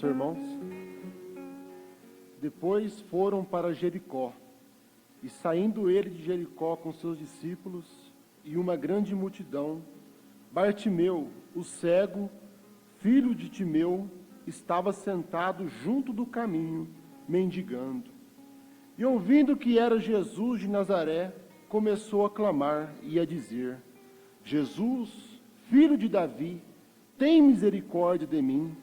Irmãos, depois foram para Jericó, e saindo ele de Jericó com seus discípulos e uma grande multidão, Bartimeu, o cego, filho de Timeu, estava sentado junto do caminho, mendigando. E ouvindo que era Jesus de Nazaré, começou a clamar e a dizer: Jesus, filho de Davi, tem misericórdia de mim.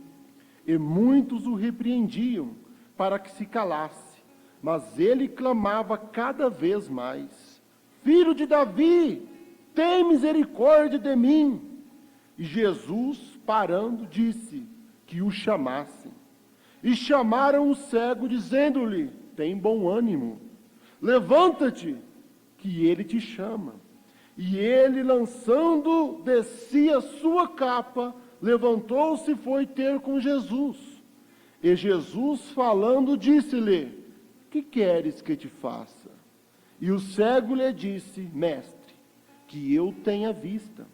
E muitos o repreendiam para que se calasse, mas ele clamava cada vez mais: Filho de Davi, tem misericórdia de mim. E Jesus, parando, disse que o chamassem. E chamaram o cego, dizendo-lhe: tem bom ânimo, levanta-te, que ele te chama. E ele, lançando de si a sua capa, levantou-se e foi ter com Jesus. E Jesus, falando, disse-lhe: que queres que te faça? E o cego lhe disse: Mestre, que eu tenha vista.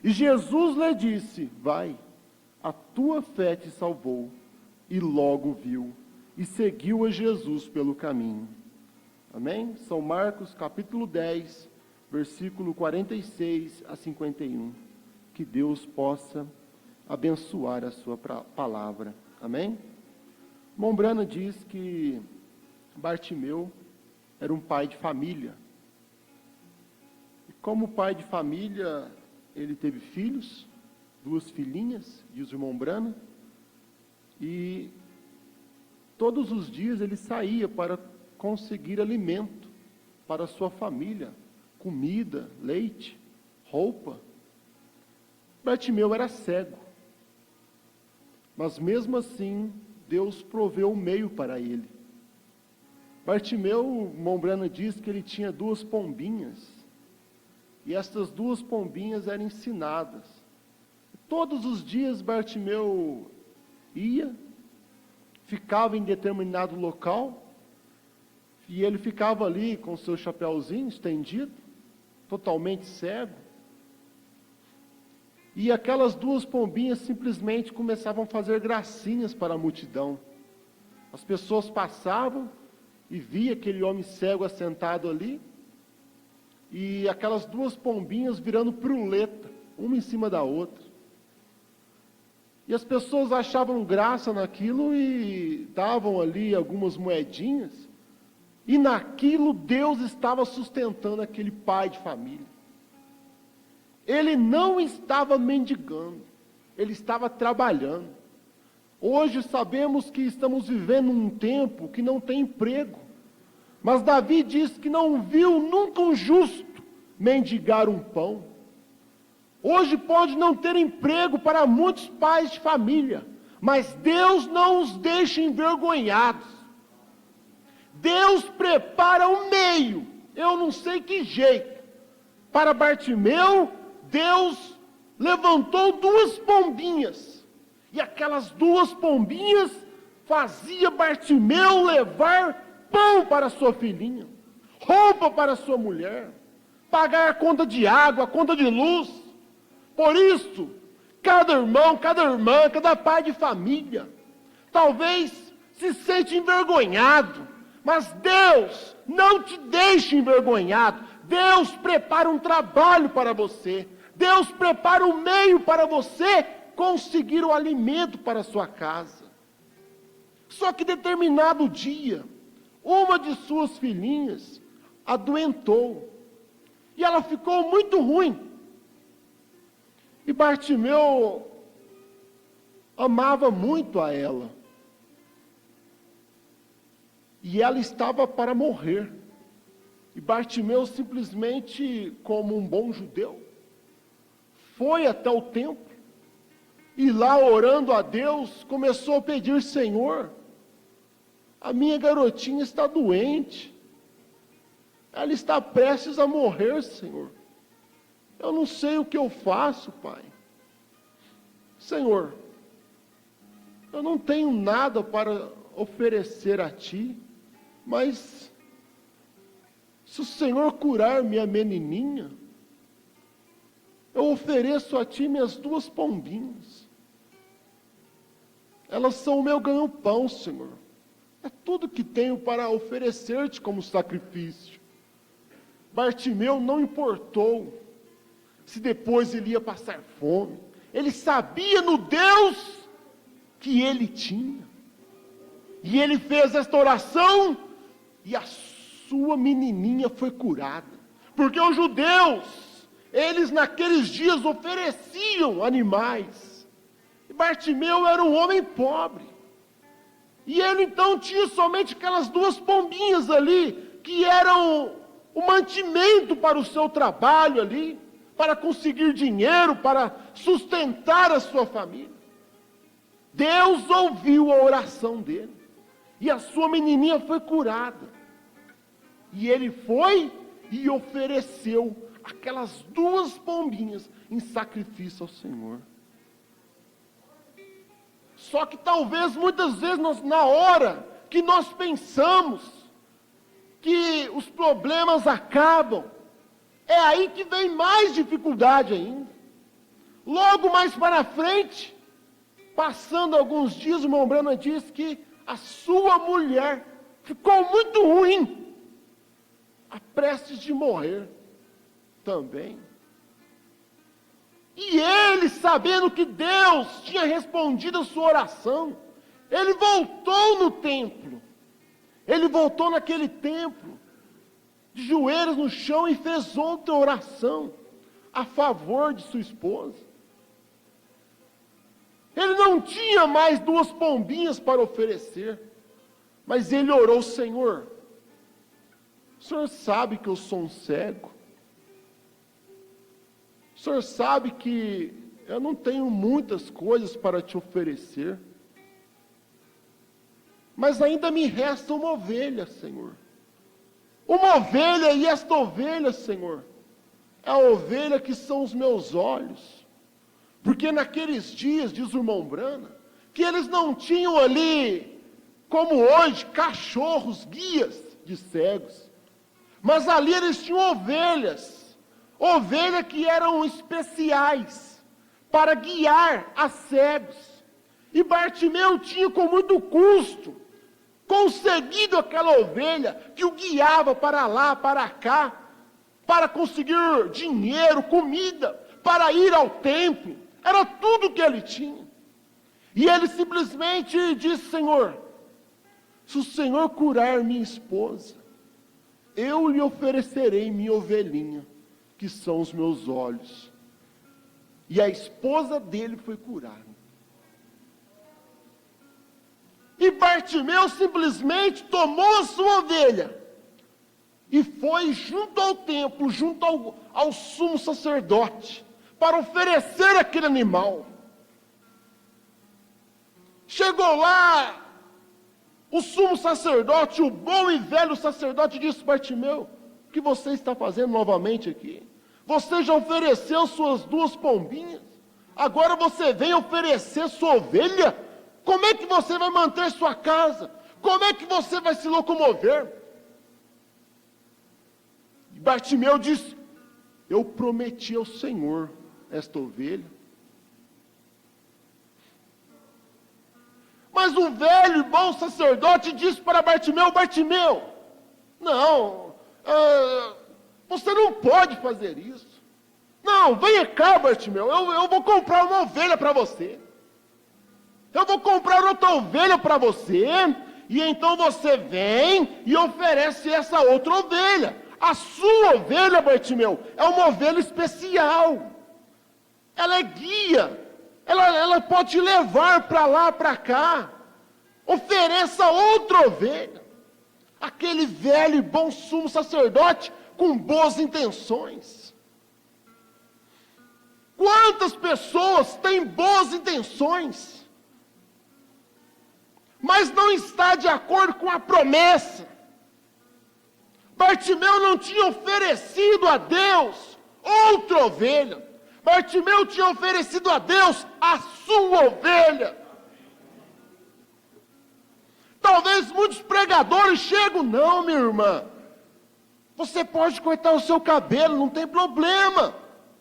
E Jesus lhe disse: vai, a tua fé te salvou. E logo viu, e seguiu a Jesus pelo caminho. Amém? São Marcos capítulo 10, versículo 46 a 51. Que Deus possa abençoar a sua palavra. Amém? Mombrana diz que Bartimeu era um pai de família. E como pai de família, ele teve filhos, 2 filhinhas, diz o Mombrana, e todos os dias ele saía para conseguir alimento para a sua família, comida, leite, roupa. Bartimeu era cego. Mas mesmo assim, Deus proveu um meio para ele. Bartimeu, Mombrana diz que ele tinha 2 pombinhas. E estas 2 pombinhas eram ensinadas. Todos os dias Bartimeu ia, ficava em determinado local, e ele ficava ali com seu chapéuzinho estendido, totalmente cego. E aquelas 2 pombinhas simplesmente começavam a fazer gracinhas para a multidão. As pessoas passavam e via aquele homem cego assentado ali, e aquelas 2 pombinhas virando piruleta, uma em cima da outra. E as pessoas achavam graça naquilo e davam ali algumas moedinhas, e naquilo Deus estava sustentando aquele pai de família. Ele não estava mendigando, ele estava trabalhando. Hoje sabemos que estamos vivendo um tempo que não tem emprego. Mas Davi diz que não viu nunca um justo mendigar um pão. Hoje pode não ter emprego para muitos pais de família, mas Deus não os deixa envergonhados. Deus prepara um meio, eu não sei que jeito. Para Bartimeu, Deus levantou 2 pombinhas, e aquelas 2 pombinhas fazia Bartimeu levar pão para sua filhinha, roupa para sua mulher, pagar a conta de água, a conta de luz. Por isso, cada irmão, cada irmã, cada pai de família, talvez se sente envergonhado, mas Deus não te deixa envergonhado. Deus prepara um trabalho para você. Deus prepara um meio para você conseguir o alimento para a sua casa. Só que determinado dia, uma de suas filhinhas adoentou, e ela ficou muito ruim. E Bartimeu amava muito a ela, e ela estava para morrer. E Bartimeu simplesmente, como um bom judeu, foi até o templo, e lá orando a Deus, começou a pedir: Senhor, a minha garotinha está doente, ela está prestes a morrer, Senhor, Eu não sei o que eu faço, Pai. Senhor, eu não tenho nada para oferecer a Ti, mas se o Senhor curar minha menininha, eu ofereço a Ti minhas 2 pombinhas. Elas são o meu ganho-pão, Senhor. É tudo que tenho para oferecer-te como sacrifício. Bartimeu não importou se depois ele ia passar fome. Ele sabia no Deus que ele tinha. E ele fez esta oração e a sua menininha foi curada. Porque os judeus, eles naqueles dias ofereciam animais. E Bartimeu era um homem pobre. E ele então tinha somente aquelas 2 pombinhas ali, que eram o mantimento para o seu trabalho ali, para conseguir dinheiro, para sustentar a sua família. Deus ouviu a oração dele, e a sua menininha foi curada. E ele foi e ofereceu aquelas 2 pombinhas em sacrifício ao Senhor. Só que talvez muitas vezes na hora que nós pensamos que os problemas acabam, é aí que vem mais dificuldade ainda. Logo mais para frente, passando alguns dias, o irmão Brana diz que a sua mulher ficou muito ruim, a prestes de morrer também. E ele, sabendo que Deus tinha respondido a sua oração, ele voltou no templo. Ele voltou naquele templo, de joelhos no chão, e fez outra oração a favor de sua esposa. Ele não tinha mais 2 pombinhas para oferecer, mas ele orou: Senhor, o Senhor sabe que eu sou um cego. O Senhor sabe que eu não tenho muitas coisas para te oferecer. Mas ainda me resta uma ovelha, Senhor. Uma ovelha, e esta ovelha, Senhor, é a ovelha que são os meus olhos. Porque naqueles dias, diz o irmão Brana, que eles não tinham ali, como hoje, cachorros, guias de cegos. Mas ali eles tinham ovelhas que eram especiais para guiar a cegos. E Bartimeu tinha com muito custo conseguido aquela ovelha que o guiava para lá, para cá, para conseguir dinheiro, comida, para ir ao templo. Era tudo que ele tinha. E ele simplesmente disse: Senhor, se o Senhor curar minha esposa, eu lhe oferecerei minha ovelhinha, que são os meus olhos. E a esposa dele foi curada. E Bartimeu simplesmente tomou a sua ovelha e foi junto ao templo, junto ao sumo sacerdote, para oferecer aquele animal. Chegou lá, o sumo sacerdote, o bom e velho sacerdote, disse: Bartimeu, o que você está fazendo novamente aqui? Você já ofereceu suas 2 pombinhas, agora você vem oferecer sua ovelha? Como é que você vai manter sua casa? Como é que você vai se locomover? E Bartimeu disse: eu prometi ao Senhor esta ovelha. Mas o velho e bom sacerdote disse para Bartimeu: Bartimeu, não, você não pode fazer isso. Não, venha cá, Bartimeu, eu vou comprar uma ovelha para você. Eu vou comprar outra ovelha para você, e então você vem e oferece essa outra ovelha. A sua ovelha, Bartimeu, é uma ovelha especial. Ela é guia. Ela pode te levar para lá, para cá. Ofereça outra ovelha. Aquele velho e bom sumo sacerdote com boas intenções. Quantas pessoas têm boas intenções, mas não está de acordo com a promessa? Bartimeu não tinha oferecido a Deus outra ovelha. Bartimeu tinha oferecido a Deus a sua ovelha. Talvez muitos pregadores chegam, não, minha irmã, você pode cortar o seu cabelo, não tem problema.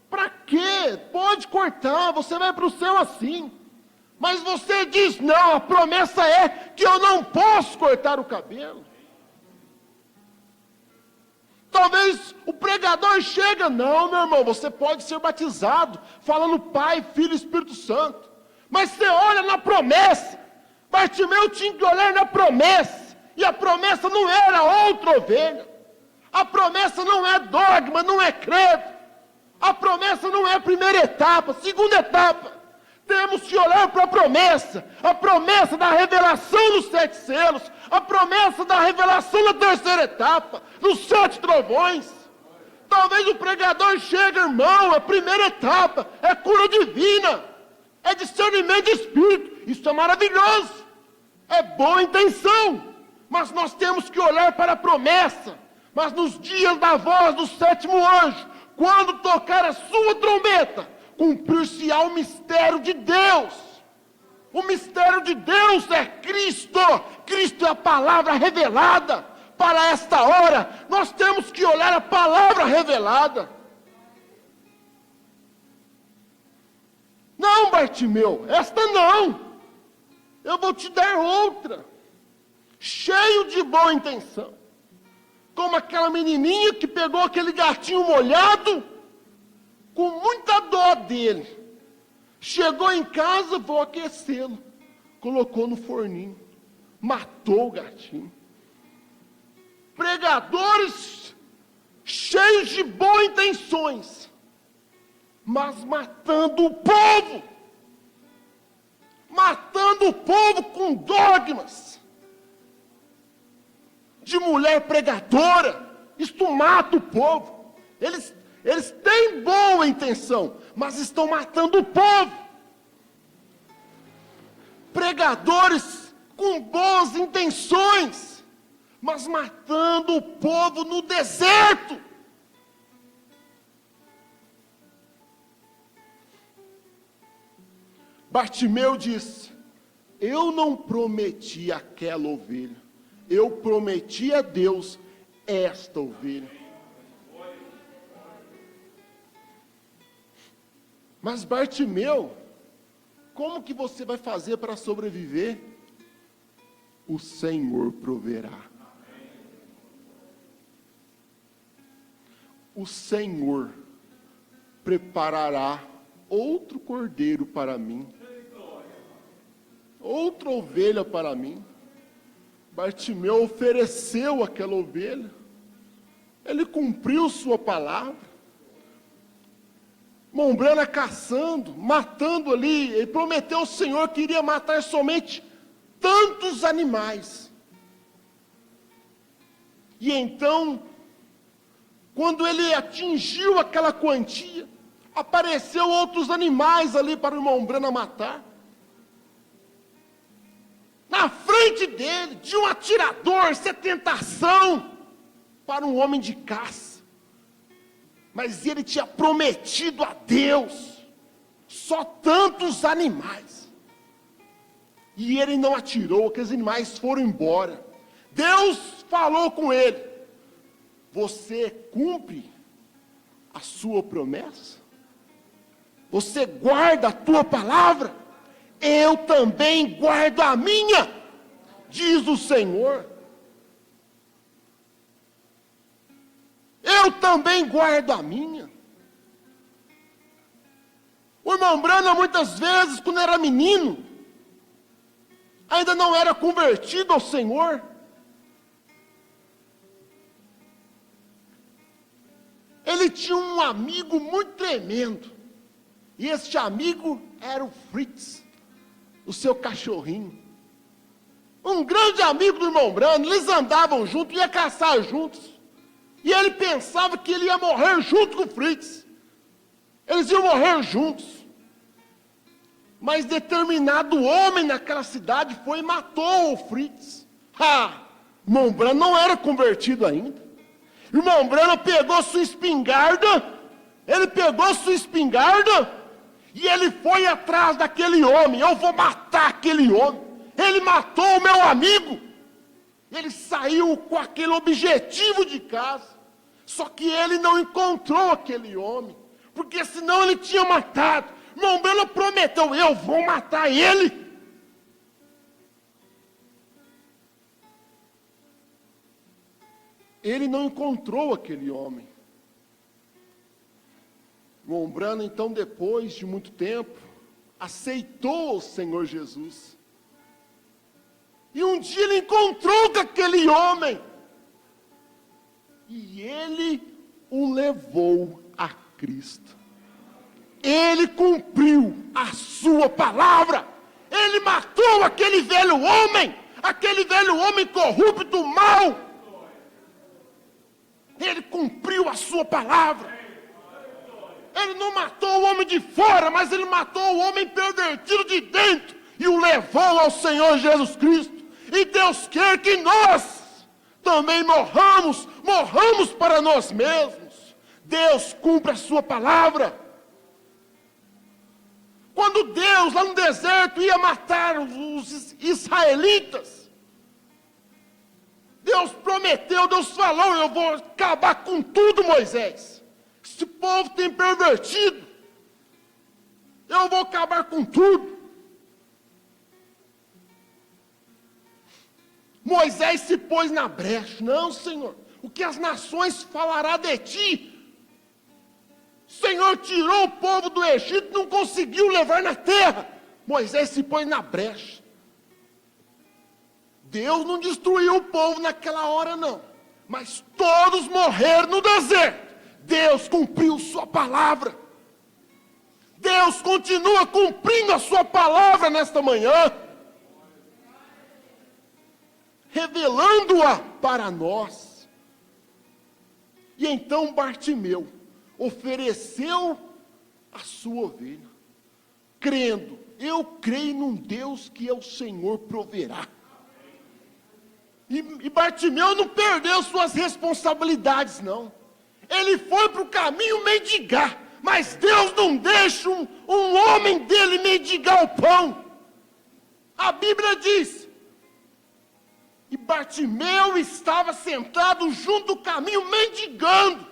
Para quê? Pode cortar, você vai para o céu assim. Mas você diz, não, a promessa é que eu não posso cortar o cabelo. Talvez o pregador chega, não, meu irmão, você pode ser batizado, falando Pai, Filho e Espírito Santo. Mas você olha na promessa, Bartimeu tinha que olhar na promessa, e a promessa não era outra ovelha. A promessa não é dogma, não é credo. A promessa não é a primeira etapa, segunda etapa. Temos que olhar para a promessa da revelação dos 7 selos, a promessa da revelação da terceira etapa, dos 7 trovões. Talvez o pregador chegue, irmão, a primeira etapa é cura divina, é discernimento de espírito, isso é maravilhoso, é boa intenção, mas nós temos que olhar para a promessa. Mas nos dias da voz do 7º anjo, quando tocar a sua trombeta, cumprir-se-á o mistério de Deus. O mistério de Deus é Cristo. Cristo é a palavra revelada. Para esta hora, nós temos que olhar a palavra revelada. Não, Bartimeu, esta não. Eu vou te dar outra. Cheio de boa intenção. Como aquela menininha que pegou aquele gatinho molhado, com muita dó dele, chegou em casa, vou aquecê-lo, colocou no forninho, matou o gatinho. Pregadores cheios de boas intenções, mas matando o povo com dogmas, de mulher pregadora, isto mata o povo. Eles têm boa intenção, mas estão matando o povo. Pregadores com boas intenções, mas matando o povo no deserto. Bartimeu disse, eu não prometi aquela ovelha, eu prometi a Deus esta ovelha. Mas Bartimeu, como que você vai fazer para sobreviver? O Senhor proverá. O Senhor preparará outro cordeiro para mim, outra ovelha para mim. Bartimeu ofereceu aquela ovelha, ele cumpriu sua palavra. Mombrana caçando, matando ali, ele prometeu ao Senhor que iria matar somente tantos animais. E então, quando ele atingiu aquela quantia, apareceu outros animais ali para o Mombrana matar. Na frente dele, de um atirador, isso é tentação para um homem de caça. Mas ele tinha prometido a Deus só tantos animais. E ele não atirou, aqueles animais foram embora. Deus falou com ele, você cumpre a sua promessa? Você guarda a tua palavra? Eu também guardo a minha, diz o Senhor. Eu também guardo a minha. O irmão Brana, muitas vezes, quando era menino, ainda não era convertido ao Senhor. Ele tinha um amigo muito tremendo. E este amigo era o Fritz, o seu cachorrinho. Um grande amigo do irmão Brana, eles andavam juntos, iam caçar juntos. E ele pensava que ele ia morrer junto com o Fritz. Eles iam morrer juntos. Mas determinado homem naquela cidade foi e matou o Fritz. Irmão Brana não era convertido ainda. Irmão Brana pegou sua espingarda Ele pegou sua espingarda e ele foi atrás daquele homem. Eu vou matar aquele homem. Ele matou o meu amigo. Ele saiu com aquele objetivo de casa. Só que ele não encontrou aquele homem, porque senão ele tinha matado. Irmão Branham prometeu: eu vou matar ele. Ele não encontrou aquele homem. Irmão Branham, então, depois de muito tempo, aceitou o Senhor Jesus. E um dia ele encontrou com aquele homem. E ele o levou a Cristo. Ele cumpriu a sua palavra. Ele matou aquele velho homem corrupto, mau. Ele cumpriu a sua palavra. Ele não matou o homem de fora, mas ele matou o homem pervertido de dentro e o levou ao Senhor Jesus Cristo. E Deus quer que nós também morramos para nós mesmos. Deus cumpre a sua palavra. Quando Deus lá no deserto ia matar os israelitas, Deus prometeu, Deus falou: eu vou acabar com tudo, Moisés. Esse povo tem pervertido. Eu vou acabar com tudo. Moisés se pôs na brecha. Não, Senhor, o que as nações falará de ti? O Senhor tirou o povo do Egito, não conseguiu levar na terra. Moisés se pôs na brecha. Deus não destruiu o povo naquela hora, não. Mas todos morreram no deserto. Deus cumpriu sua palavra. Deus continua cumprindo a sua palavra nesta manhã, revelando-a para nós. E então Bartimeu ofereceu a sua ovelha, crendo: eu creio num Deus que é o Senhor proverá. E Bartimeu não perdeu suas responsabilidades, não. Ele foi para o caminho mendigar, mas Deus não deixa um homem dele mendigar o pão. A Bíblia diz: e Bartimeu estava sentado junto do caminho mendigando.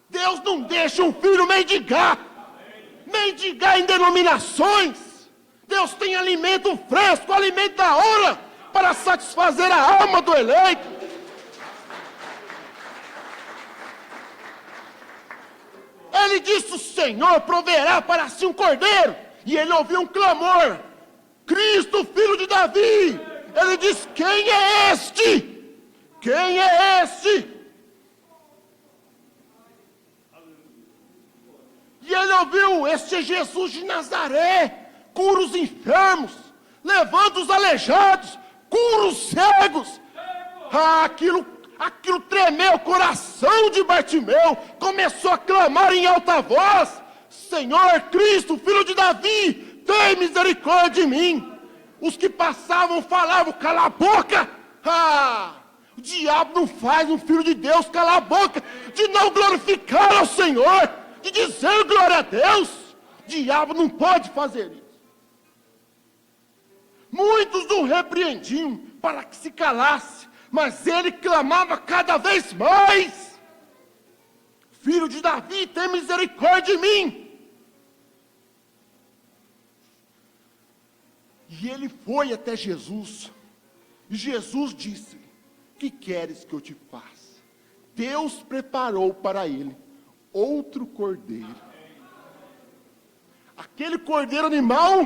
Deus não deixa um filho mendigar em denominações. Deus tem alimento fresco, alimento da hora, para satisfazer a alma do eleito. Ele disse: o Senhor proverá para si um cordeiro. E ele ouviu um clamor: Cristo, filho de Davi. Ele disse: quem é este? Quem é este? E ele ouviu: este é Jesus de Nazaré, cura os enfermos, levanta os aleijados, cura os cegos. Aquilo tremeu o coração de Bartimeu. Começou a clamar em alta voz: Senhor Cristo, filho de Davi, tem misericórdia de mim. Os que passavam falavam: cala a boca. O diabo não faz um filho de Deus calar a boca, de não glorificar ao Senhor, de dizer glória a Deus. O diabo não pode fazer isso. Muitos o repreendiam para que se calasse, mas ele clamava cada vez mais: Filho de Davi, tem misericórdia de mim. E ele foi até Jesus, e Jesus disse: que queres que eu te faça? Deus preparou para ele outro cordeiro. Aquele cordeiro animal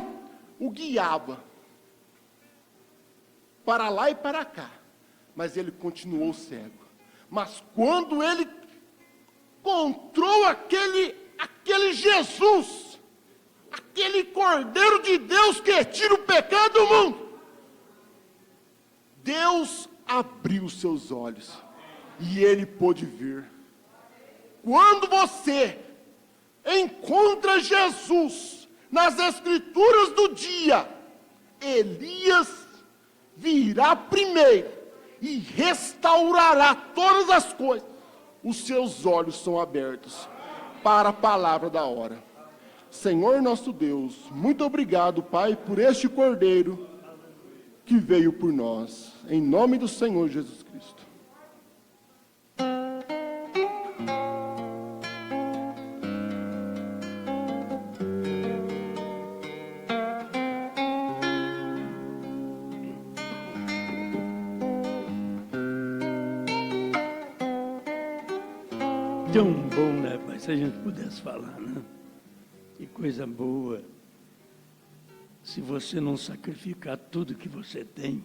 o guiava para lá e para cá, mas ele continuou cego. Mas quando ele encontrou aquele Jesus, aquele Cordeiro de Deus que tira o pecado do mundo, Deus abriu seus olhos e ele pôde ver. Quando você encontra Jesus nas Escrituras do dia, Elias virá primeiro e restaurará todas as coisas. Os seus olhos são abertos. para a palavra da hora. Senhor nosso Deus, muito obrigado, Pai, por este Cordeiro que veio por nós. Em nome do Senhor Jesus Cristo. Tão bom, né, Pai? Se a gente pudesse falar, né? Que coisa boa. Se você não sacrificar tudo que você tem,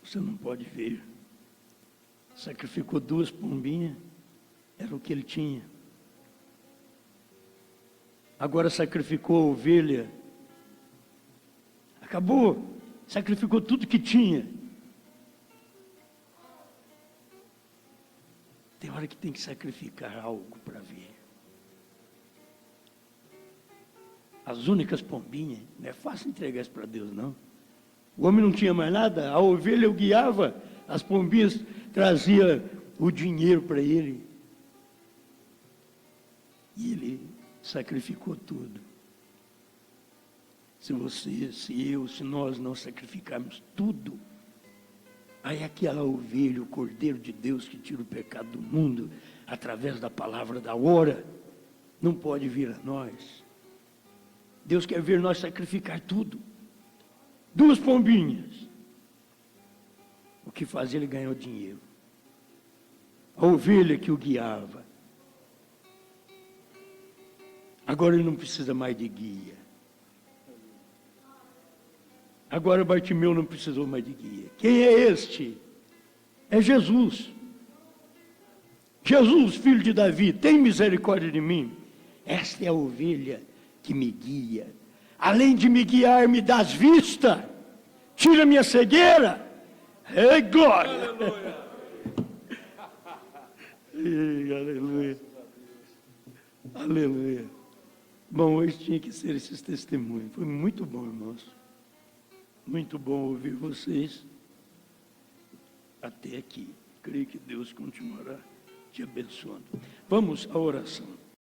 você não pode ver. Sacrificou 2 pombinhas, era o que ele tinha. Agora sacrificou a ovelha, acabou. Sacrificou tudo que tinha. Tem hora que tem que sacrificar algo para ver. As únicas pombinhas, não é fácil entregar isso para Deus, não. O homem não tinha mais nada, a ovelha o guiava, as pombinhas traziam o dinheiro para ele. E ele sacrificou tudo. Se você, se eu, se nós não sacrificarmos tudo, aí aquela ovelha, o Cordeiro de Deus que tira o pecado do mundo, através da palavra da hora, não pode vir a nós. Deus quer ver nós sacrificar tudo. 2 pombinhas. O que fazia? Ele ganhou dinheiro. A ovelha que o guiava. Agora ele não precisa mais de guia. Agora Bartimeu não precisou mais de guia. Quem é este? É Jesus. Jesus, filho de Davi, tem misericórdia de mim. Esta é a ovelha que me guia. Além de me guiar, me dás vista. Tira minha cegueira. Ei, glória! Aleluia! Ei, aleluia! Aleluia! Bom, hoje tinha que ser esses testemunhos. Foi muito bom, irmãos. Muito bom ouvir vocês até aqui. Creio que Deus continuará te abençoando. Vamos à oração.